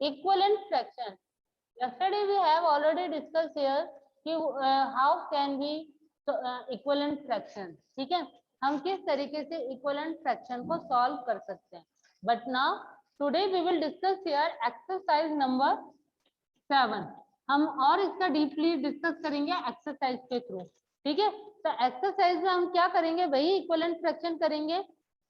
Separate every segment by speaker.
Speaker 1: equivalent fraction. Yesterday we have already discussed here कि how can we equivalent fraction, ठीक है, हम किस तरीके से equivalent fraction को solve कर सकते हैं. But now today we will discuss here exercise number 7. हम और इसका डीपली डिस्कस करेंगे एक्सरसाइज के थ्रू. ठीक है, तो एक्सरसाइज में हम क्या करेंगे, वही इक्विवेलेंट फ्रैक्शन करेंगे.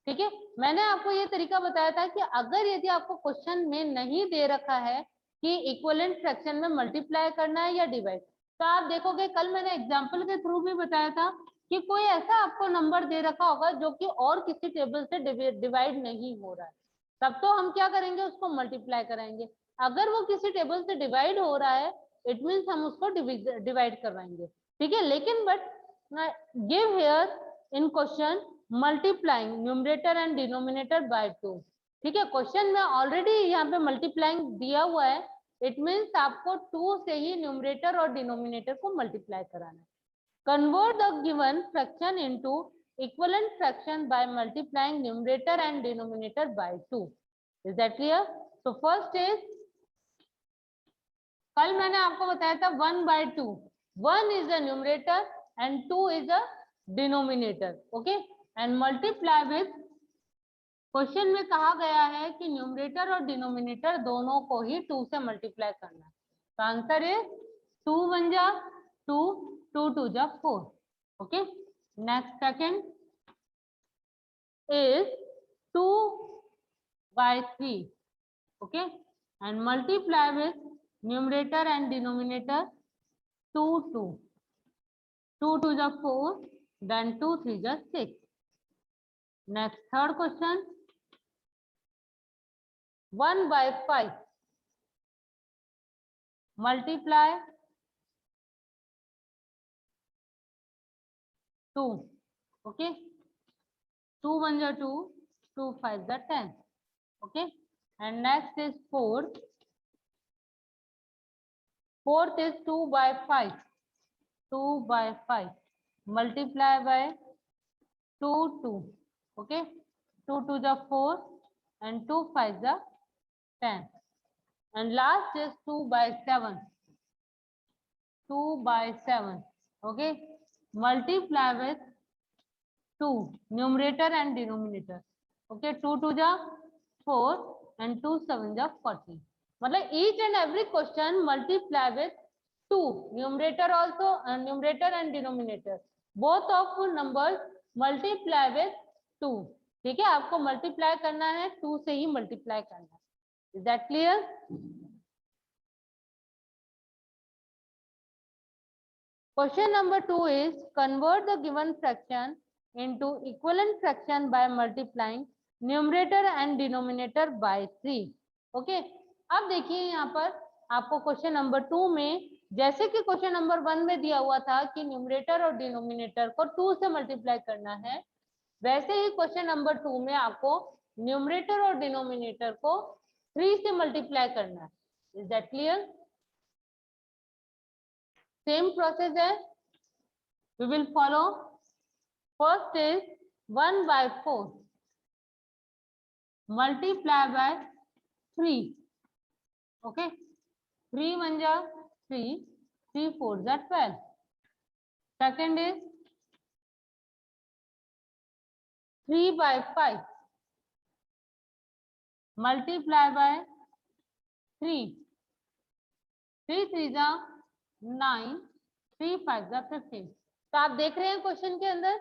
Speaker 1: ठीक है, मैंने आपको ये तरीका बताया था कि अगर यदि आपको क्वेश्चन में नहीं दे रखा है कि इक्विवेलेंट फ्रैक्शन में मल्टीप्लाई करना है या डिवाइड, तो आप देखोगे कल मैंने एग्जांपल के थ्रू भी बताया था कि कोई ऐसा आपको नंबर दे रखा होगा जो कि और किसी टेबल से डिवाइड नहीं हो रहा है, तब तो हम क्या करेंगे, उसको मल्टीप्लाई कराएंगे. अगर वो किसी टेबल से डिवाइड हो रहा है, इट मीन्स हम उसको डिवाइड करवाएंगे. ठीक है, लेकिन but give here in question multiplying numerator and denominator by 2. ठीक है, क्वेश्चन में ऑलरेडी यहाँ पे मल्टीप्लाइंग दिया हुआ है, इट मीन्स आपको 2 से ही न्यूमरेटर और डिनोमिनेटर को मल्टीप्लाई कराना है. Convert the given fraction into equivalent fraction by multiplying numerator and denominator by 2. Is that clear? So first is, कल मैंने आपको बताया था 1/2. 1 is the numerator and 2 is the denominator. Okay, and multiply with, question में कहा गया है कि न्यूमरेटर और डिनोमिनेटर दोनों को ही 2 से मल्टीप्लाई करना है. तो आंसर इज 2 1 जा 2, 2 2 जा 4. Okay, next second is 2/3. Okay, and multiply with numerator and denominator 2 2. 2 2 is 4, then 2 3 is 6. Next, third question, 1/5 multiply 2. Okay, 2 1 is 2, 2 5 is 10. Okay, and next is 4. Fourth is 2/5. 2/5 multiply by 2 2. Okay, 2 2 is 4 and 2 5 is 10. And last is 2/7. 2/7. Okay, multiply with 2 numerator and denominator. Okay, 2 2 is 4 and 2 7 is 40. मतलब each and every question multiply with 2 numerator also, numerator and denominator both of numbers multiply with 2. ठीक है, आपको multiply करना है, 2 से ही multiply करना है. Is that clear? Question number 2 is convert the given fraction into equivalent fraction by multiplying numerator and denominator by 3. Okay, अब देखिए यहाँ पर आपको क्वेश्चन नंबर 2 में, जैसे कि क्वेश्चन नंबर 1 में दिया हुआ था कि न्यूमरेटर और डिनोमिनेटर को 2 से मल्टीप्लाई करना है, वैसे ही क्वेश्चन नंबर 2 में आपको न्यूमरेटर और डिनोमिनेटर को 3 से मल्टीप्लाई करना है. Is that clear? Same process है, we will follow. First is 1/4 multiply by 3. Okay, 3 1 is 3, 3 4 is 12. Second is 3/5 multiply by 3. 3 3 is 9, 3 5 is 15. तो आप देख रहे हैं क्वेश्चन के अंदर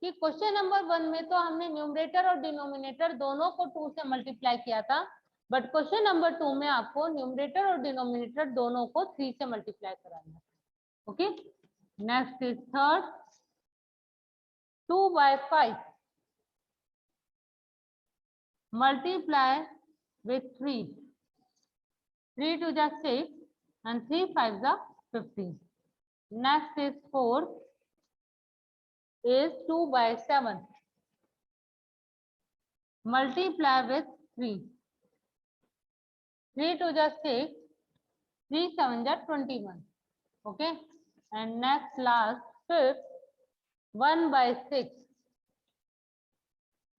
Speaker 1: कि क्वेश्चन नंबर 1 में तो हमने न्यूमरेटर और डिनोमिनेटर दोनों को 2 से मल्टीप्लाई किया था, बट क्वेश्चन नंबर 2 में आपको न्यूमरेटर और डिनोमिनेटर दोनों को 3 से मल्टीप्लाई कराना है. Okay, next is third 2/5 multiply with 3. 3 2 is 6 and 3 5 is 15. Next is 4 is 2/7 multiply with 3. 3 2 is 6, 3 7 is 21. Okay, and next last fifth 1/6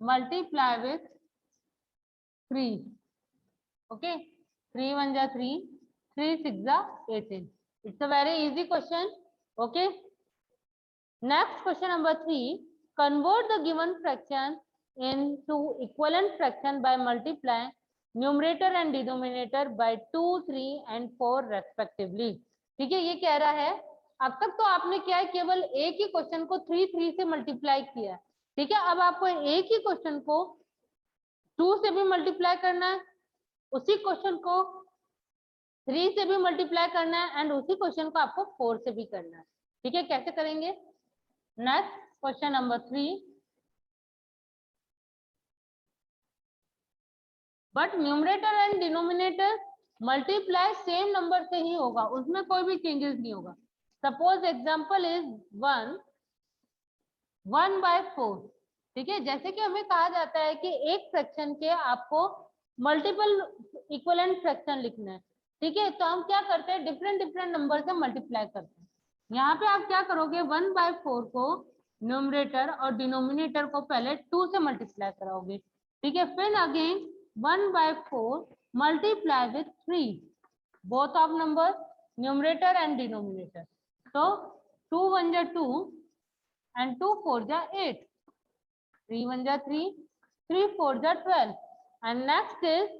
Speaker 1: multiply with 3. Okay, 3 1 जा 3, 3 6 जा 18. It's a very easy question. Okay. Next question number 3. Convert the given fraction into equivalent fraction by multiplying numerator and denominator by 2, 3 and 4 respectively. ठीक है, ये कह रहा है अब तक तो आपने क्या है केवल एक ही क्वेश्चन को 3 3 से मल्टीप्लाई किया है. ठीक है, अब आपको एक ही क्वेश्चन को 2 से भी मल्टीप्लाई करना है, उसी क्वेश्चन को 3 से भी मल्टीप्लाई करना है एंड उसी क्वेश्चन को आपको 4 से भी करना है. ठीक है, कैसे करेंगे? Next question number 3. But numerator and denominator multiply same number से ही होगा, उसमें कोई भी चेंजेस नहीं होगा. Suppose example is 1/4. ठीक है, जैसे कि हमें कहा जाता है कि एक फ्रैक्शन के आपको मल्टीपल इक्विवेलेंट फ्रैक्शन लिखना है. ठीक है, तो हम क्या करते हैं डिफरेंट नंबर से मल्टीप्लाई करते हैं. यहाँ पे आप क्या करोगे 1/4 को न्यूमरेटर और डिनोमिनेटर को पहले 2 से मल्टीप्लाई कराओगे. ठीक है, फिर again 1/4 multiply with 3 both of numbers numerator and denominator. So 2 1 जा 2 and 2 4 जा 8, 3 1 जा 3, 3 4 जा 12 and next is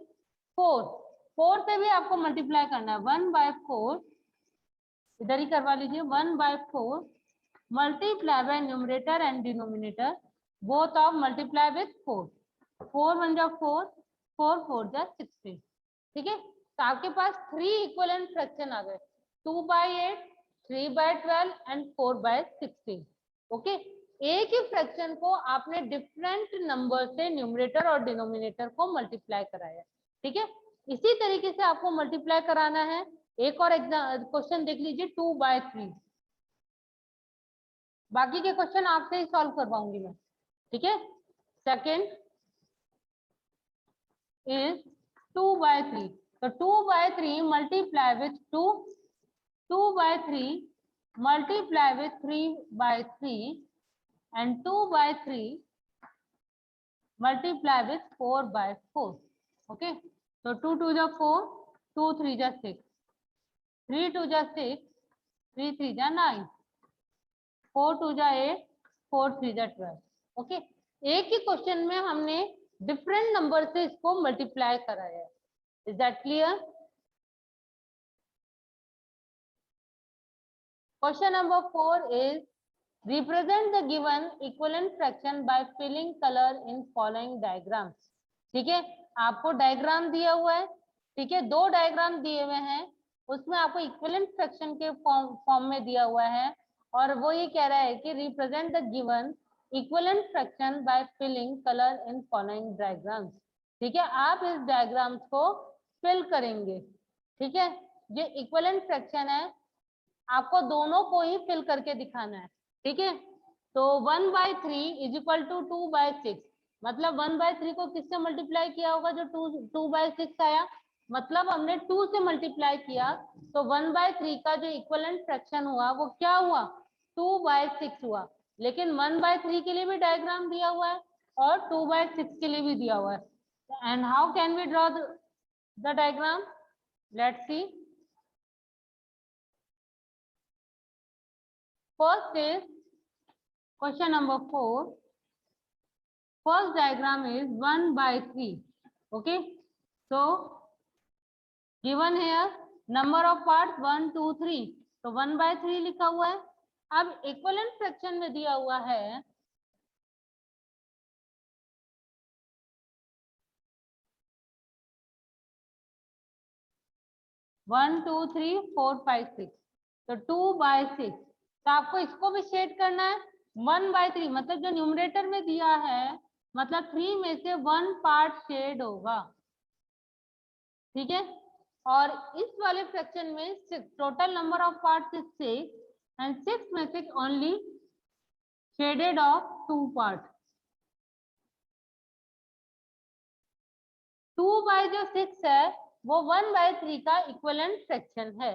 Speaker 1: 4. 4 से भी आपको मल्टीप्लाई करना है 1/4, इधर ही करवा लीजिए 1/4 multiply by numerator and denominator both of multiply with 4. 4 1 जा 4, 4 4 जा 16. ठीक है, तो आपके पास 3 इक्विवेलेंट फ्रैक्शन आ गए 2/8, 3/12 एंड 4/16. ओके, एक ही फ्रैक्शन को आपने डिफरेंट नंबर से न्यूमरेटर और डिनोमिनेटर को मल्टीप्लाई कराया. ठीक है, इसी तरीके से आपको मल्टीप्लाई कराना है. एक और क्वेश्चन देख लीजिए 2/3. बाकी के क्वेश्चन आपसे ही सॉल्व करवाऊंगी मैं. ठीक है, second is 2/3. So 2/3 multiply with 2, 2/3 multiply with 3/3 and 2/3 multiply with 4/4. Okay, so 2 2 जा 4, 2 3 जा 6, 3 2 जा 6, 3 3 जा 9, 4 2 जा 8, 4 3 जा 12. ओके, एक ही क्वेश्चन में हमने डिफरेंट नंबर से इसको मल्टीप्लाई कराया है. Is that clear? Question number 4 is represent the given equivalent fraction by filling colour in following diagrams. ठीक है, आपको डायग्राम दिया हुआ है. ठीक है, 2 डायग्राम दिए हुए हैं, उसमें आपको इक्विवेलेंट फ्रैक्शन के फॉर्म में दिया हुआ है और वो ये कह रहा है कि represent the given equivalent fraction by filling colour in following diagrams. ठीक है, आप इस डायग्राम्स को फिल करेंगे. ठीक है, जो इक्विवेलेंट फ्रैक्शन है आपको दोनों को ही फिल करके दिखाना है. ठीक है, तो 1/3 इज इक्वल टू 2/6. मतलब 1/3 को किससे मल्टीप्लाई किया होगा जो 2/6 आया, मतलब हमने 2 से मल्टीप्लाई किया तो 1/3 का जो इक्विवेलेंट फ्रैक्शन हुआ वो क्या हुआ 2/6 हुआ. लेकिन 1/3 के लिए भी डायग्राम दिया हुआ है और 2/6 के लिए भी दिया हुआ है. And how can we draw the diagram? Let's see. First is question number 4. First diagram is 1/3. Okay, so given here number of parts 1 2 3, तो 1/3 लिखा हुआ है. अब इक्विवेलेंट फ्रैक्शन में दिया हुआ है 1 2 3 4 5 6, तो 2/6. तो आपको इसको भी शेड करना है 1/3, मतलब जो न्यूमरेटर में दिया है मतलब 3 में से 1 पार्ट शेड होगा. ठीक है, और इस वाले फ्रैक्शन में total number of parts is 6 and 6 में से ओनली शेडेड ऑफ 2 पार्ट. 2/6 है वो 1/3 का इक्विवेलेंट फ्रैक्शन है.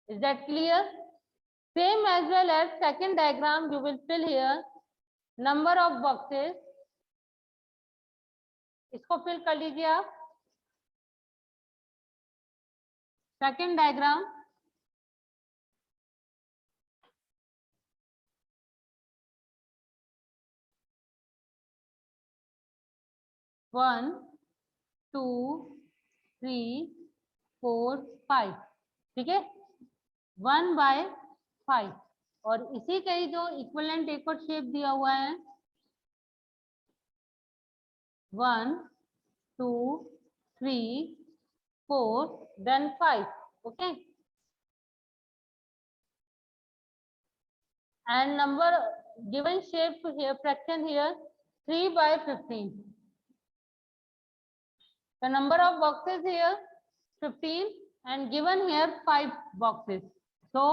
Speaker 1: Is that clear? Same as well as second diagram you will fill here number of boxes. इसको फिल कर लीजिए आप. Second diagram, one, two, three, four, five, ठीक है, 1/5, और इसी का ही जो इक्विवेलेंट एक और शेप दिया हुआ है, 1, 2, 3, 4, then 5, okay, and number given shape here, fraction here, 3/15. The number of boxes here 15 and given here 5 boxes. So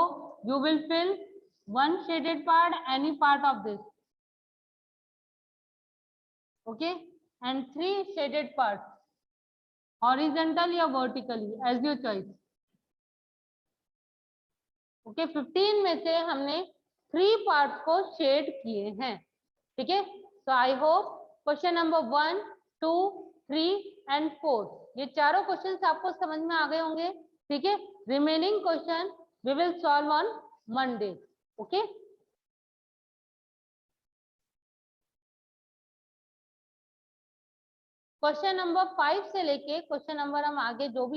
Speaker 1: you will fill one shaded part, any part of this. Okay, and 3 shaded parts, horizontally or vertically as your choice. Okay, 15 में से हमने 3 parts को shade किए हैं, ठीक है. So I hope question number 1, 2, 3 and 4 ये चारों क्वेश्चंस आपको समझ में आ गए होंगे, ठीक है. Remaining question we will solve on Monday. Okay, question number 5 से लेके क्वेश्चन नंबर हम आगे जो भी